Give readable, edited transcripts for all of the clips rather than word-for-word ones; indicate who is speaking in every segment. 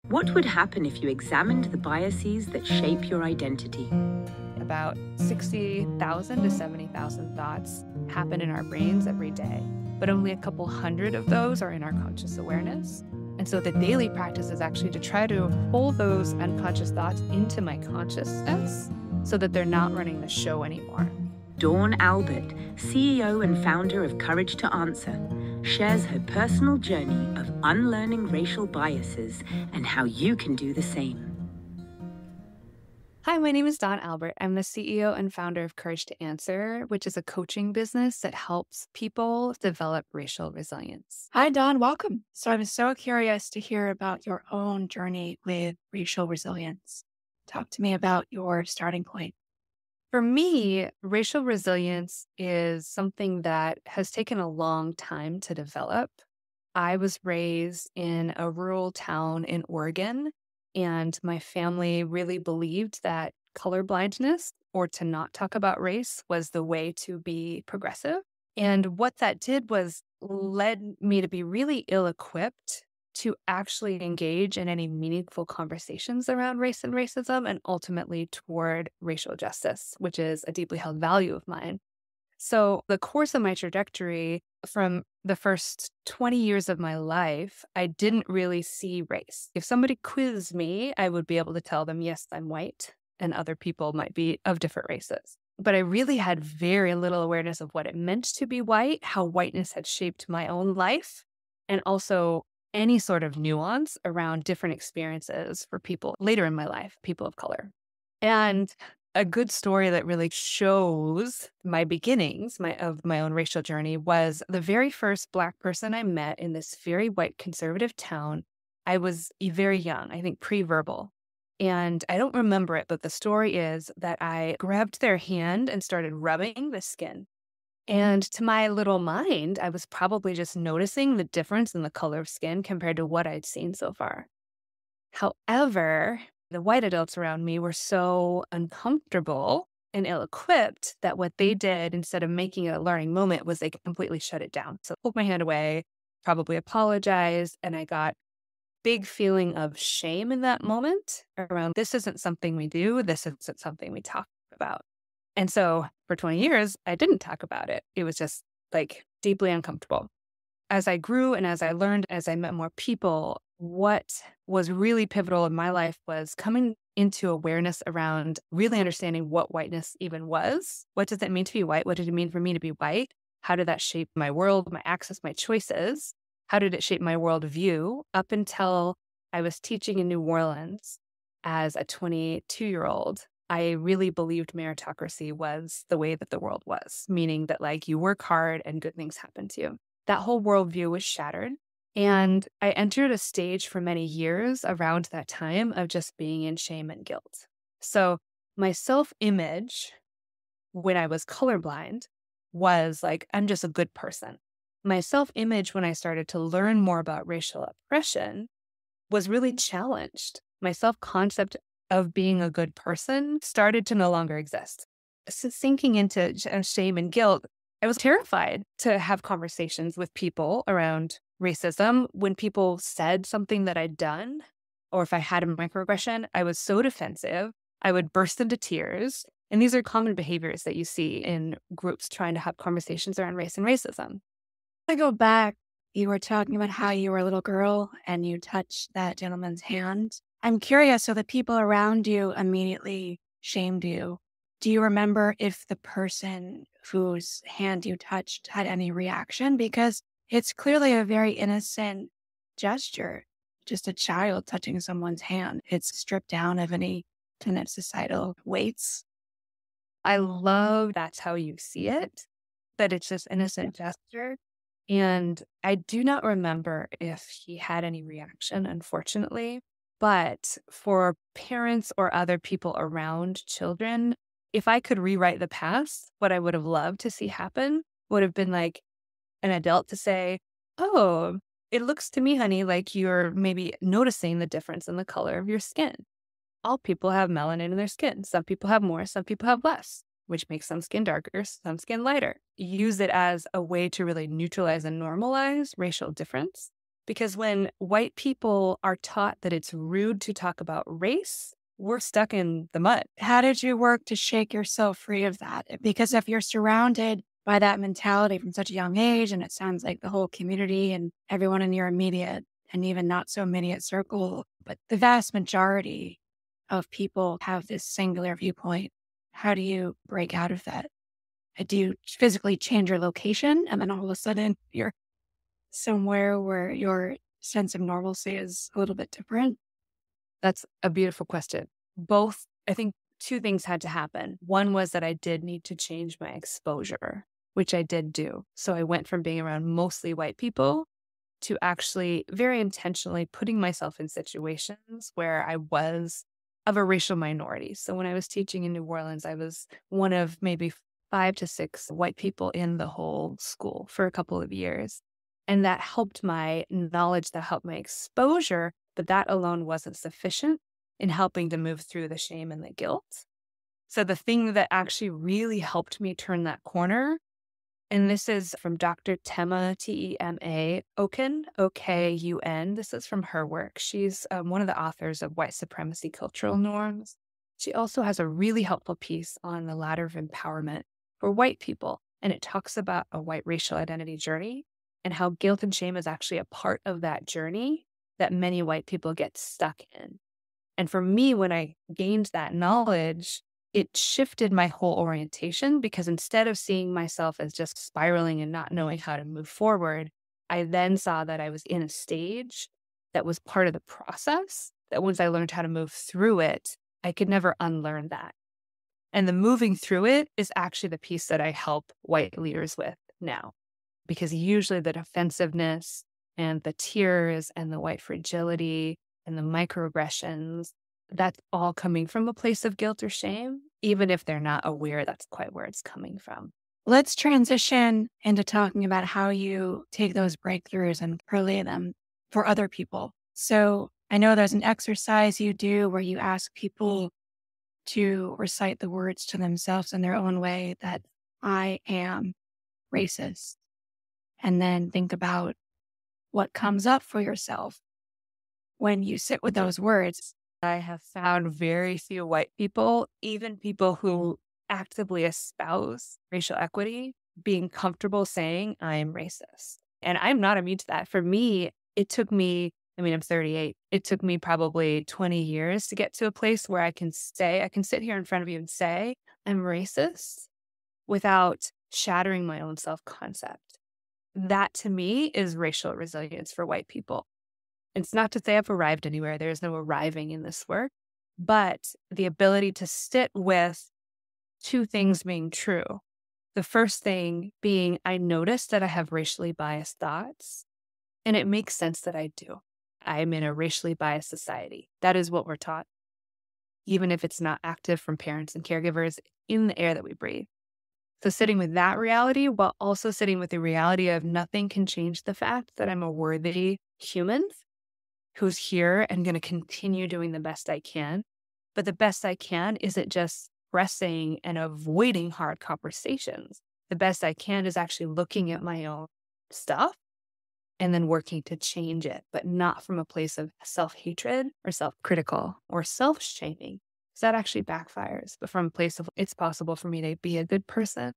Speaker 1: What would happen if you examined the biases that shape your identity?
Speaker 2: About 60,000 to 70,000 thoughts happen in our brains every day, but only a couple hundred of those are in our conscious awareness. And so the daily practice is actually to try to pull those unconscious thoughts into my consciousness so that they're not running the show anymore.
Speaker 1: Dawn Albert, CEO and founder of Courage to Answer, shares her personal journey of unlearning racial biases and how you can do the same.
Speaker 2: Hi, my name is Dawn Albert. I'm the CEO and founder of Courage to Answer, which is a coaching business that helps people develop racial resilience.
Speaker 3: Hi, Don. Welcome. So I'm so curious to hear about your own journey with racial resilience. Talk to me about your starting point.
Speaker 2: For me, racial resilience is something that has taken a long time to develop. I was raised in a rural town in Oregon, and my family really believed that colorblindness or to not talk about race was the way to be progressive. And what that did was led me to be really ill equipped to actually engage in any meaningful conversations around race and racism and ultimately toward racial justice, which is a deeply held value of mine. So, the course of my trajectory from the first 20 years of my life, I didn't really see race. If somebody quizzed me, I would be able to tell them, yes, I'm white, and other people might be of different races. But I really had very little awareness of what it meant to be white, how whiteness had shaped my own life, and also any sort of nuance around different experiences for people later in my life, people of color. And a good story that really shows my beginnings of my own racial journey was the very first Black person I met in this very white conservative town. I was very young, I think pre-verbal. And I don't remember it, but the story is that I grabbed their hand and started rubbing the skin. And to my little mind, I was probably just noticing the difference in the color of skin compared to what I'd seen so far. However, the white adults around me were so uncomfortable and ill-equipped that what they did instead of making it a learning moment was they completely shut it down. So I pulled my hand away, probably apologized, and I got big feeling of shame in that moment around this isn't something we do, this isn't something we talk about. And so for 20 years, I didn't talk about it. It was just like deeply uncomfortable. As I grew and as I learned, as I met more people, what was really pivotal in my life was coming into awareness around really understanding what whiteness even was. What does it mean to be white? What did it mean for me to be white? How did that shape my world, my access, my choices? How did it shape my worldview up until I was teaching in New Orleans as a 22-year-old? I really believed meritocracy was the way that the world was, meaning that like you work hard and good things happen to you. That whole worldview was shattered. And I entered a stage for many years around that time of just being in shame and guilt. So my self-image when I was colorblind was like, I'm just a good person. My self-image when I started to learn more about racial oppression was really challenged. My self-concept of being a good person started to no longer exist. So sinking into shame and guilt, I was terrified to have conversations with people around racism. When people said something that I'd done, or if I had a microaggression, I was so defensive, I would burst into tears. And these are common behaviors that you see in groups trying to have conversations around race and racism.
Speaker 3: I go back. You were talking about how you were a little girl and you touched that gentleman's hand. I'm curious, so the people around you immediately shamed you. Do you remember if the person whose hand you touched had any reaction? Because it's clearly a very innocent gesture, just a child touching someone's hand. It's stripped down of any kind of societal weights.
Speaker 2: I love that's how you see it, that it's just innocent gesture. And I do not remember if he had any reaction, unfortunately. But for parents or other people around children, if I could rewrite the past, what I would have loved to see happen would have been like an adult to say, oh, it looks to me, honey, like you're maybe noticing the difference in the color of your skin. All people have melanin in their skin. Some people have more, some people have less, which makes some skin darker, some skin lighter. Use it as a way to really neutralize and normalize racial difference. Because when white people are taught that it's rude to talk about race, we're stuck in the mud.
Speaker 3: How did you work to shake yourself free of that? Because if you're surrounded by that mentality from such a young age, and it sounds like the whole community and everyone in your immediate and even not so immediate circle, but the vast majority of people have this singular viewpoint, how do you break out of that? Do you physically change your location and then all of a sudden you're somewhere where your sense of normalcy is a little bit different?
Speaker 2: That's a beautiful question. Both, I think two things had to happen. One was that I did need to change my exposure, which I did do. So I went from being around mostly white people to actually very intentionally putting myself in situations where I was of a racial minority. So when I was teaching in New Orleans, I was one of maybe 5 to 6 white people in the whole school for a couple of years. And that helped my knowledge, that helped my exposure, but that alone wasn't sufficient in helping to move through the shame and the guilt. So the thing that actually really helped me turn that corner, and this is from Dr. Tema, Tema Okun, Okun. This is from her work. She's one of the authors of White Supremacy Cultural Norms. She also has a really helpful piece on the ladder of empowerment for white people. And it talks about a white racial identity journey and how guilt and shame is actually a part of that journey that many white people get stuck in. And for me, when I gained that knowledge, it shifted my whole orientation, because instead of seeing myself as just spiraling and not knowing how to move forward, I then saw that I was in a stage that was part of the process, that once I learned how to move through it, I could never unlearn that. And the moving through it is actually the piece that I help white leaders with now, because usually the defensiveness and the tears and the white fragility and the microaggressions, that's all coming from a place of guilt or shame, even if they're not aware that's quite where it's coming from.
Speaker 3: Let's transition into talking about how you take those breakthroughs and relay them for other people. So I know there's an exercise you do where you ask people to recite the words to themselves in their own way, that I am racist, and then think about what comes up for yourself when you sit with those words.
Speaker 2: I have found very few white people, even people who actively espouse racial equity, being comfortable saying I'm racist. And I'm not immune to that. For me, it took me, I'm 38. It took me probably 20 years to get to a place where I can sit here in front of you and say I'm racist without shattering my own self-concept. That to me is racial resilience for white people. It's not to say I've arrived anywhere. There's no arriving in this work, but the ability to sit with two things being true. The first thing being, I notice that I have racially biased thoughts, and it makes sense that I do. I'm in a racially biased society. That is what we're taught, even if it's not active from parents and caregivers, in the air that we breathe. So sitting with that reality, while also sitting with the reality of nothing can change the fact that I'm a worthy human who's here and going to continue doing the best I can. But the best I can isn't just pressing and avoiding hard conversations. The best I can is actually looking at my own stuff and then working to change it, but not from a place of self-hatred or self-critical or self-shaming. So that actually backfires, but from a place of it's possible for me to be a good person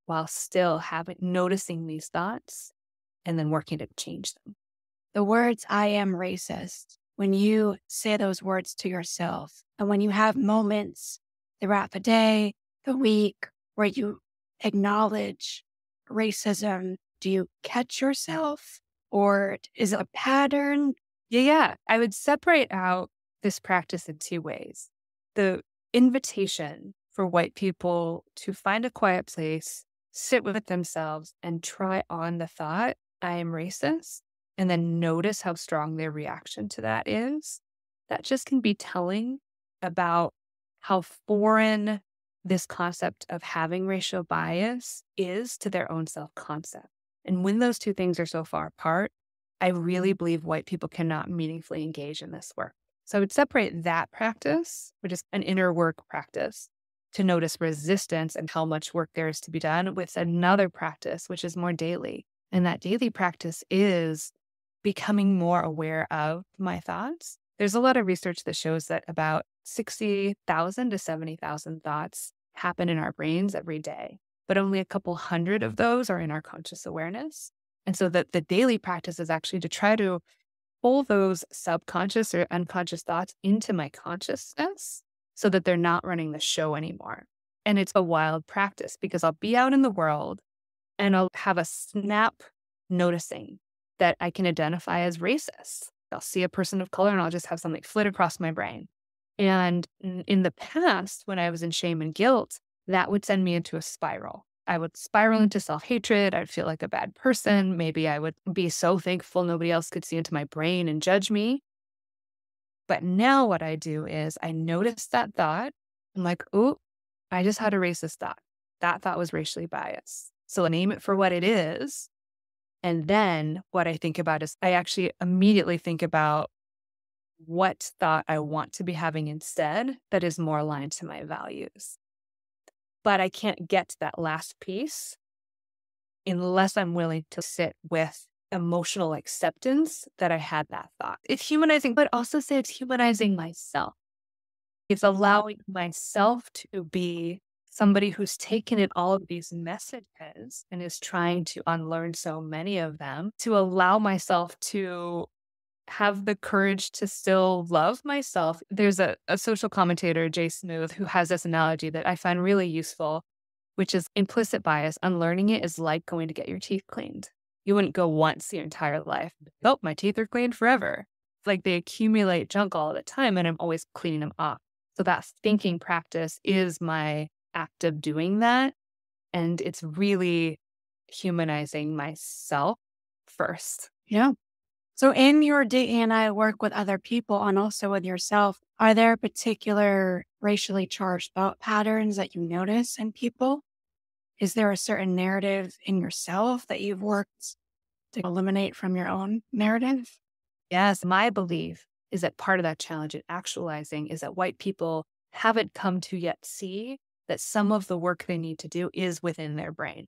Speaker 2: while still noticing these thoughts and then working to change them.
Speaker 3: The words, I am racist, when you say those words to yourself, and when you have moments throughout the day, the week, where you acknowledge racism, do you catch yourself, or is it a pattern?
Speaker 2: Yeah. I would separate out this practice in two ways. The invitation for white people to find a quiet place, sit with themselves, and try on the thought, I am racist, and then notice how strong their reaction to that is. That just can be telling about how foreign this concept of having racial bias is to their own self-concept. And when those two things are so far apart, I really believe white people cannot meaningfully engage in this work. So I would separate that practice, which is an inner work practice, to notice resistance and how much work there is to be done, with another practice, which is more daily. And that daily practice is becoming more aware of my thoughts. There's a lot of research that shows that about 60,000 to 70,000 thoughts happen in our brains every day, but only a couple hundred of those are in our conscious awareness. And so that the daily practice is actually to try to pull those subconscious or unconscious thoughts into my consciousness so that they're not running the show anymore. And it's a wild practice because I'll be out in the world and I'll have a snap noticing that I can identify as racist. I'll see a person of color and I'll just have something flit across my brain. And in the past, when I was in shame and guilt, that would send me into a spiral. I would spiral into self-hatred. I'd feel like a bad person. Maybe I would be so thankful nobody else could see into my brain and judge me. But now what I do is I notice that thought. I'm like, oh, I just had a racist thought. That thought was racially biased. So I name it for what it is. And then what I think about is I actually immediately think about what thought I want to be having instead that is more aligned to my values. But I can't get to that last piece unless I'm willing to sit with emotional acceptance that I had that thought. It's humanizing, but also say it's humanizing myself. It's allowing myself to be somebody who's taken in all of these messages and is trying to unlearn so many of them, to allow myself to have the courage to still love myself. There's a social commentator, Jay Smooth, who has this analogy that I find really useful, which is implicit bias. Unlearning it is like going to get your teeth cleaned. You wouldn't go once your entire life. Oh, my teeth are cleaned forever. It's like they accumulate junk all the time and I'm always cleaning them off. So that thinking practice is my act of doing that. And it's really humanizing myself first.
Speaker 3: Yeah. So in your DE&I work with other people and also with yourself, are there particular racially charged thought patterns that you notice in people? Is there a certain narrative in yourself that you've worked to eliminate from your own narrative?
Speaker 2: Yes, my belief is that part of that challenge in actualizing is that white people haven't come to yet see that some of the work they need to do is within their brain.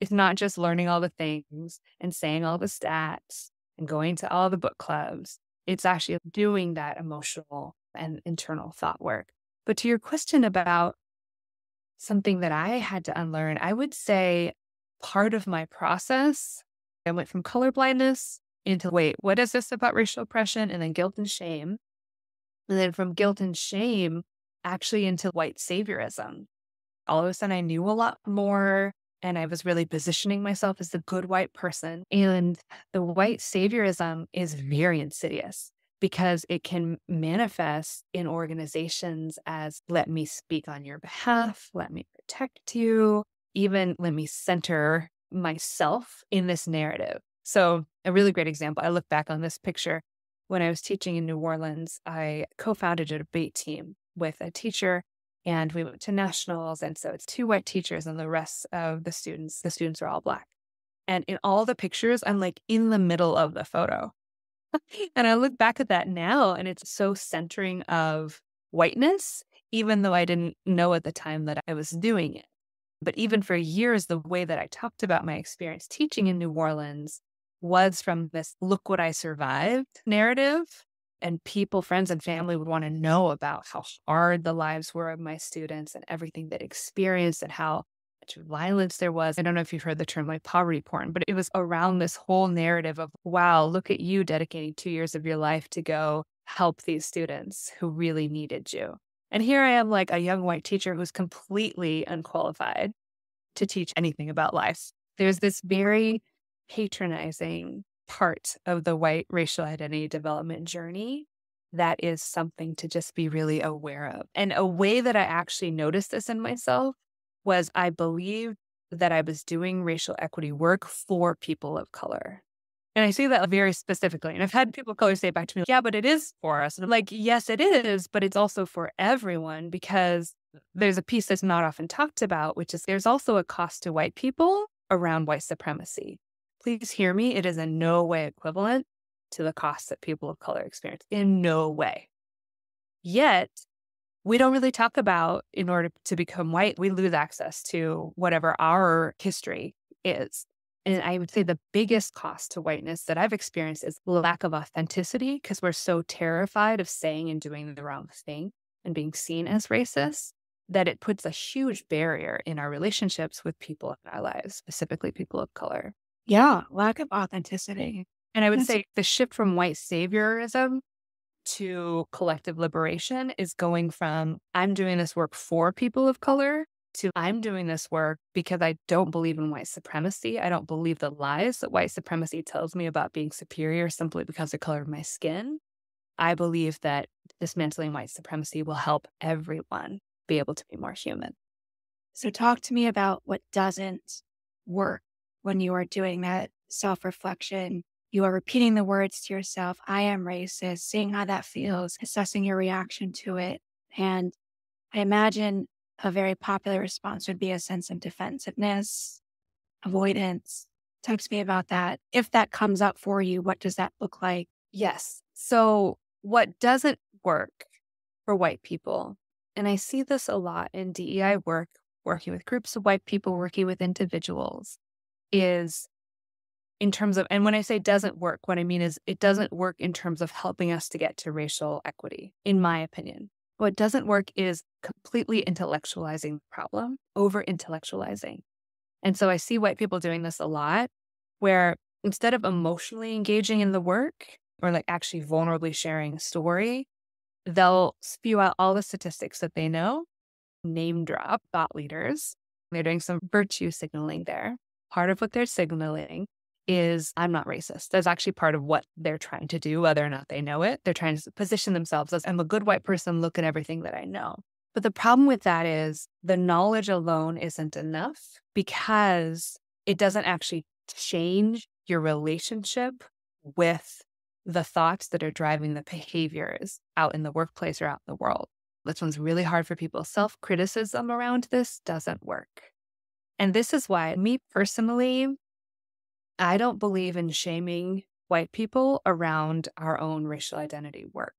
Speaker 2: It's not just learning all the things and saying all the stats and going to all the book clubs. It's actually doing that emotional and internal thought work. But to your question about something that I had to unlearn, I would say part of my process, I went from colorblindness into, wait, what is this about racial oppression? And then guilt and shame. And then from guilt and shame, actually into white saviorism. All of a sudden, I knew a lot more. And I was really positioning myself as the good white person. And the white saviorism is very insidious because it can manifest in organizations as let me speak on your behalf, let me protect you, even let me center myself in this narrative. So a really great example, I look back on this picture. When I was teaching in New Orleans, I co-founded a debate team with a teacher and we went to nationals. And so it's 2 white teachers and the rest of the students are all Black. And in all the pictures, I'm like in the middle of the photo. And I look back at that now and it's so centering of whiteness, even though I didn't know at the time that I was doing it. But even for years, the way that I talked about my experience teaching in New Orleans was from this look what I survived narrative. And people, friends and family would want to know about how hard the lives were of my students and everything they'd experienced and how much violence there was. I don't know if you've heard the term like poverty porn, but it was around this whole narrative of, wow, look at you dedicating 2 years of your life to go help these students who really needed you. And here I am like a young white teacher who's completely unqualified to teach anything about life. There's this very patronizing part of the white racial identity development journey that is something to just be really aware of. And a way that I actually noticed this in myself was I believed that I was doing racial equity work for people of color. And I say that very specifically. And I've had people of color say back to me, yeah, but it is for us. And I'm like, yes, it is, but it's also for everyone because there's a piece that's not often talked about, which is there's also a cost to white people around white supremacy. Please hear me. It is in no way equivalent to the costs that people of color experience. In no way. Yet, we don't really talk about in order to become white, we lose access to whatever our history is. And I would say the biggest cost to whiteness that I've experienced is lack of authenticity, because we're so terrified of saying and doing the wrong thing and being seen as racist that it puts a huge barrier in our relationships with people in our lives, specifically people of color.
Speaker 3: Yeah, lack of authenticity.
Speaker 2: And I would
Speaker 3: That's
Speaker 2: say the shift from white saviorism to collective liberation is going from I'm doing this work for people of color to I'm doing this work because I don't believe in white supremacy. I don't believe the lies that white supremacy tells me about being superior simply because of the color of my skin. I believe that dismantling white supremacy will help everyone be able to be more human.
Speaker 3: So talk to me about what doesn't work when you are doing that self-reflection. You are repeating the words to yourself, I am racist, seeing how that feels, assessing your reaction to it. And I imagine a very popular response would be a sense of defensiveness, avoidance. Talk to me about that. If that comes up for you, what does that look like?
Speaker 2: Yes. So, what doesn't work for white people, and I see this a lot in DEI work, working with groups of white people, working with individuals, is in terms of, and when I say doesn't work, what I mean is it doesn't work in terms of helping us to get to racial equity, in my opinion. What doesn't work is completely intellectualizing the problem, over intellectualizing. And so I see white people doing this a lot, where instead of emotionally engaging in the work or like actually vulnerably sharing a story, they'll spew out all the statistics that they know, name drop thought leaders. They're doing some virtue signaling there. Part of what they're signaling is I'm not racist. That's actually part of what they're trying to do, whether or not they know it. They're trying to position themselves as I'm a good white person, look at everything that I know. But the problem with that is the knowledge alone isn't enough because it doesn't actually change your relationship with the thoughts that are driving the behaviors out in the workplace or out in the world. This one's really hard for people. Self-criticism around this doesn't work. And this is why, me personally, I don't believe in shaming white people around our own racial identity work.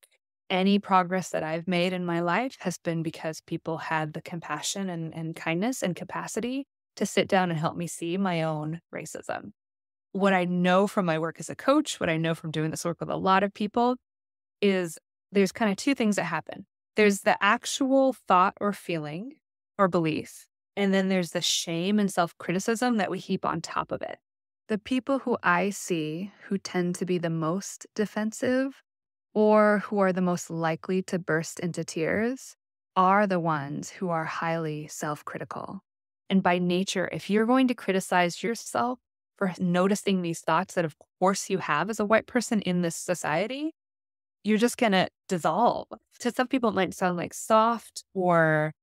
Speaker 2: Any progress that I've made in my life has been because people had the compassion and kindness and capacity to sit down and help me see my own racism. What I know from my work as a coach, what I know from doing this work with a lot of people is there's kind of two things that happen. There's the actual thought or feeling or belief, and then there's the shame and self-criticism that we heap on top of it. The people who I see who tend to be the most defensive or who are the most likely to burst into tears are the ones who are highly self-critical. And by nature, if you're going to criticize yourself for noticing these thoughts that of course you have as a white person in this society, you're just going to dissolve. To some people, it might sound like soft or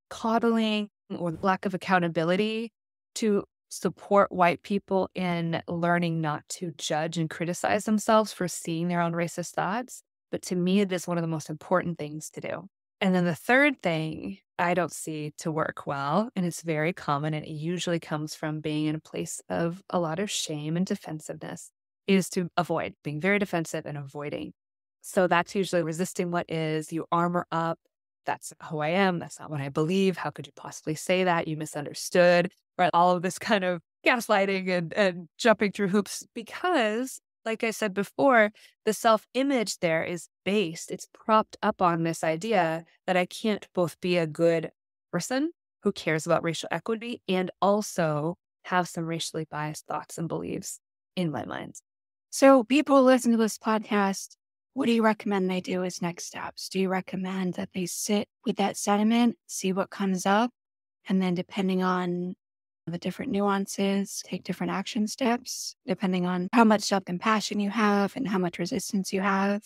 Speaker 2: coddling or lack of accountability to support white people in learning not to judge and criticize themselves for seeing their own racist thoughts. But to me, it is one of the most important things to do. And then the third thing I don't see to work well, and it's very common, and it usually comes from being in a place of a lot of shame and defensiveness, is to avoid being very defensive and avoiding. So that's usually resisting what is, you armor up. That's who I am. That's not what I believe. How could you possibly say that? You misunderstood. Right? All of this kind of gaslighting and jumping through hoops because, like I said before, the self-image there is based, it's propped up on this idea that I can't both be a good person who cares about racial equity and also have some racially biased thoughts and beliefs in my mind.
Speaker 3: So people listen to this podcast. What do you recommend they do as next steps? Do you recommend that they sit with that sentiment, see what comes up, and then depending on the different nuances, take different action steps, depending on how much self-compassion you have and how much resistance you have?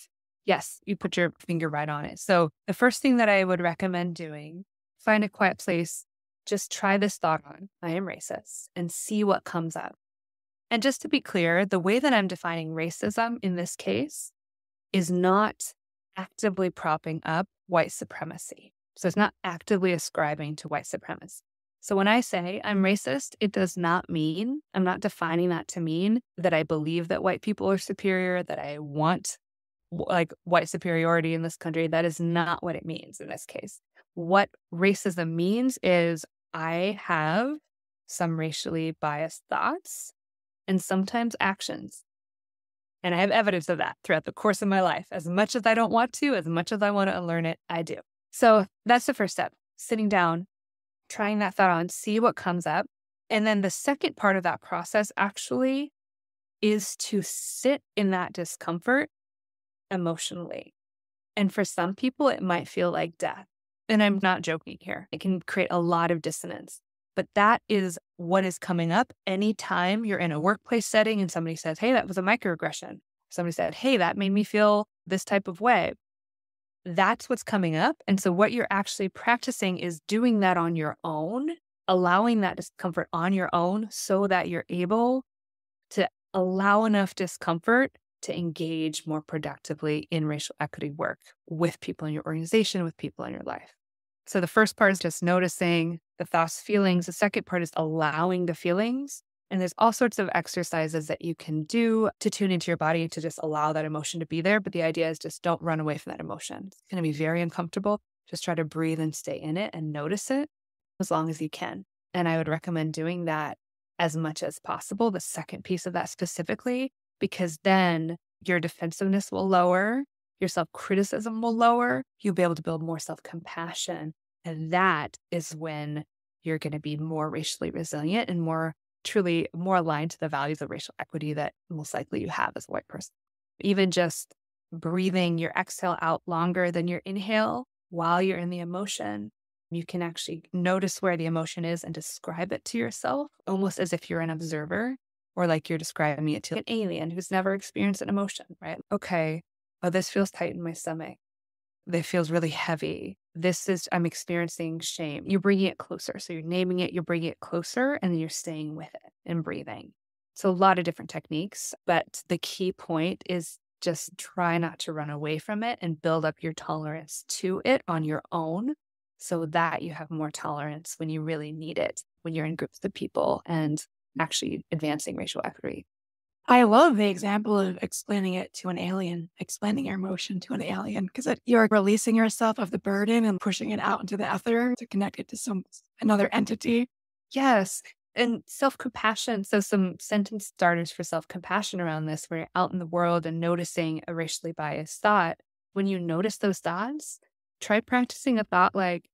Speaker 2: Yes, you put your finger right on it. So the first thing that I would recommend doing, find a quiet place, just try this thought on, I am racist, and see what comes up. And just to be clear, the way that I'm defining racism in this case is not actively propping up white supremacy. So it's not actively ascribing to white supremacy. So when I say I'm racist, it does not mean, I'm not defining that to mean that I believe that white people are superior, that I want like white superiority in this country. That is not what it means in this case. What racism means is I have some racially biased thoughts and sometimes actions. And I have evidence of that throughout the course of my life. As much as I don't want to, as much as I want to unlearn it, I do. So that's the first step, sitting down, trying that thought on, see what comes up. And then the second part of that process actually is to sit in that discomfort emotionally. And for some people, it might feel like death. And I'm not joking here. It can create a lot of dissonance. But that is what is coming up anytime you're in a workplace setting and somebody says, hey, that was a microaggression. Somebody said, hey, that made me feel this type of way. That's what's coming up. And so what you're actually practicing is doing that on your own, allowing that discomfort on your own so that you're able to allow enough discomfort to engage more productively in racial equity work with people in your organization, with people in your life. So the first part is just noticing the thoughts, feelings. The second part is allowing the feelings. And there's all sorts of exercises that you can do to tune into your body to just allow that emotion to be there. But the idea is just don't run away from that emotion. It's going to be very uncomfortable. Just try to breathe and stay in it and notice it as long as you can. And I would recommend doing that as much as possible, the second piece of that specifically, because then your defensiveness will lower, your self-criticism will lower, you'll be able to build more self-compassion. And that is when you're going to be more racially resilient and truly more aligned to the values of racial equity that most likely you have as a white person. Even just breathing your exhale out longer than your inhale while you're in the emotion, you can actually notice where the emotion is and describe it to yourself, almost as if you're an observer or like you're describing it to an alien who's never experienced an emotion, right? Okay, oh, this feels tight in my stomach. This feels really heavy. I'm experiencing shame. You're bringing it closer. So you're naming it, you're bringing it closer, and then you're staying with it and breathing. So a lot of different techniques, but the key point is just try not to run away from it and build up your tolerance to it on your own so that you have more tolerance when you really need it, when you're in groups of people and actually advancing racial equity.
Speaker 3: I love the example of explaining it to an alien, explaining your emotion to an alien, because you're releasing yourself of the burden and pushing it out into the ether to connect it to another entity.
Speaker 2: Yes. And self-compassion. So some sentence starters for self-compassion around this, where you're out in the world and noticing a racially biased thought. When you notice those thoughts, try practicing a thought like,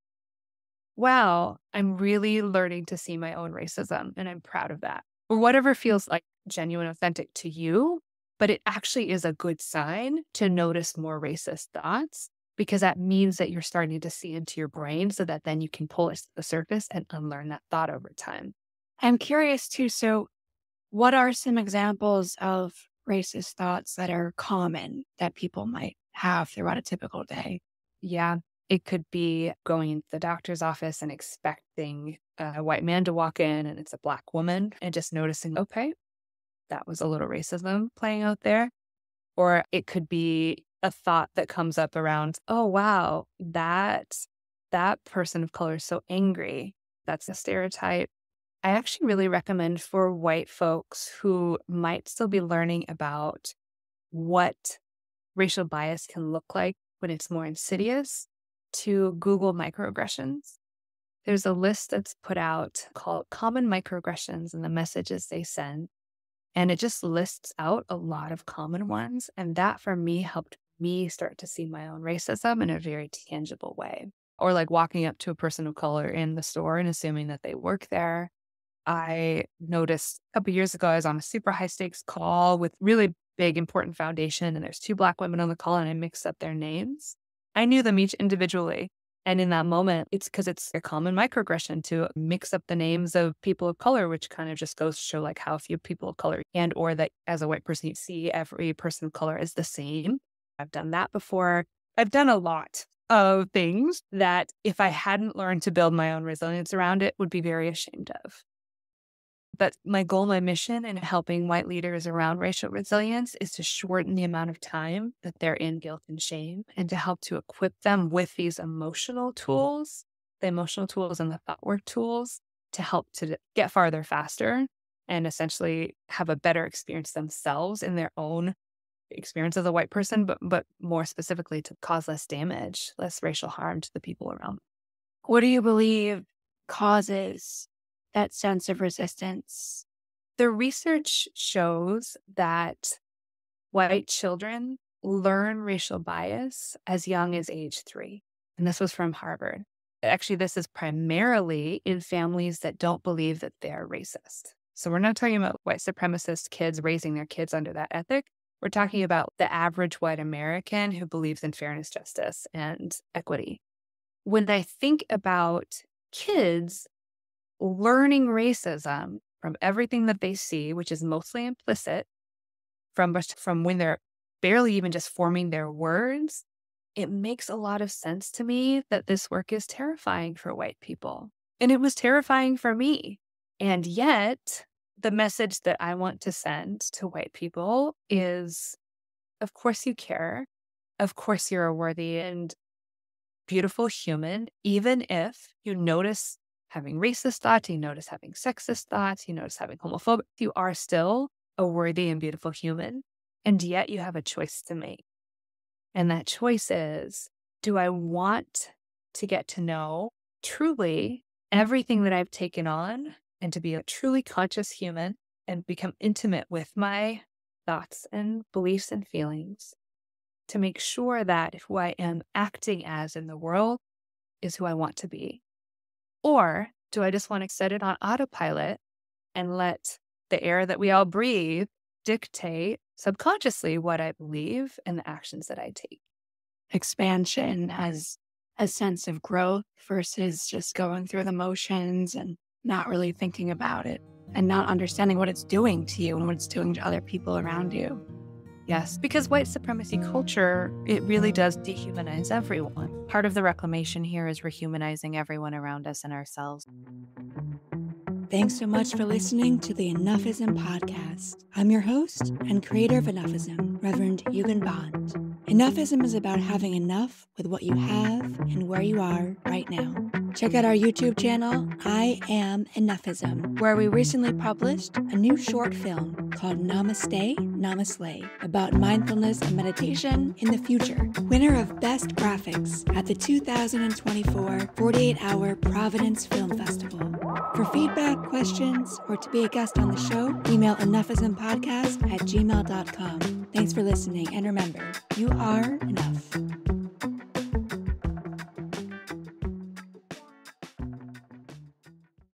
Speaker 2: wow, I'm really learning to see my own racism and I'm proud of that. Or whatever feels like genuine, authentic to you, but it actually is a good sign to notice more racist thoughts because that means that you're starting to see into your brain so that then you can pull it to the surface and unlearn that thought over time.
Speaker 3: I'm curious too. So what are some examples of racist thoughts that are common that people might have throughout a typical day?
Speaker 2: Yeah, it could be going into the doctor's office and expecting a white man to walk in and it's a Black woman and just noticing, okay, that was a little racism playing out there. Or it could be a thought that comes up around, oh, wow, that person of color is so angry. That's a stereotype. I actually really recommend for white folks who might still be learning about what racial bias can look like when it's more insidious to Google microaggressions. There's a list that's put out called Common Microaggressions and the Messages They Send. And it just lists out a lot of common ones. And that for me helped me start to see my own racism in a very tangible way. Or like walking up to a person of color in the store and assuming that they work there. I noticed a couple years ago, I was on a super high stakes call with really big, important foundation. And there's two Black women on the call and I mixed up their names. I knew them each individually. And in that moment, it's because it's a common microaggression to mix up the names of people of color, which kind of just goes to show like how few people of color and or that as a white person, you see every person of color as the same. I've done that before. I've done a lot of things that if I hadn't learned to build my own resilience around it, would be very ashamed of. But my goal, my mission in helping white leaders around racial resilience is to shorten the amount of time that they're in guilt and shame and to help to equip them with these emotional tools, the emotional tools and the thought work tools to help to get farther faster and essentially have a better experience themselves in their own experience as a white person, but more specifically to cause less damage, less racial harm to the people around.
Speaker 3: What do you believe causes that sense of resistance
Speaker 2: The research shows that white children learn racial bias as young as age 3. And this was from Harvard. Actually, this is primarily in families that don't believe that they're racist. So we're not talking about white supremacist kids raising their kids under that ethic. We're talking about the average white American who believes in fairness, justice, and equity. When I think about kids learning racism from everything that they see, which is mostly implicit, from when they're barely even just forming their words, it makes a lot of sense to me that this work is terrifying for white people. And it was terrifying for me. And yet, the message that I want to send to white people is, of course you care. Of course you're a worthy and beautiful human, even if you notice having racist thoughts, you notice having sexist thoughts, you notice having homophobic, you are still a worthy and beautiful human. And yet you have a choice to make. And that choice is, do I want to get to know truly everything that I've taken on and to be a truly conscious human and become intimate with my thoughts and beliefs and feelings to make sure that who I am acting as in the world is who I want to be? Or do I just want to set it on autopilot and let the air that we all breathe dictate subconsciously what I believe and the actions that I take?
Speaker 3: Expansion as a sense of growth versus just going through the motions and not really thinking about it and not understanding what it's doing to you and what it's doing to other people around you.
Speaker 2: Yes, because white supremacy culture, it really does dehumanize everyone.
Speaker 4: Part of the reclamation here is rehumanizing everyone around us and ourselves.
Speaker 3: Thanks so much for listening to the Enough-ism podcast. I'm your host and creator of Enough-ism, Reverend Eugen Bond. Enough-ism is about having enough with what you have and where you are right now. Check out our YouTube channel, I Am Enough-ism, where we recently published a new short film called Namaste, Namaslay, about mindfulness and meditation in the future. Winner of Best Graphics at the 2024 48-Hour Providence Film Festival. For feedback, questions, or to be a guest on the show, email enoughismpodcast@gmail.com. Thanks for listening, and remember, you are enough.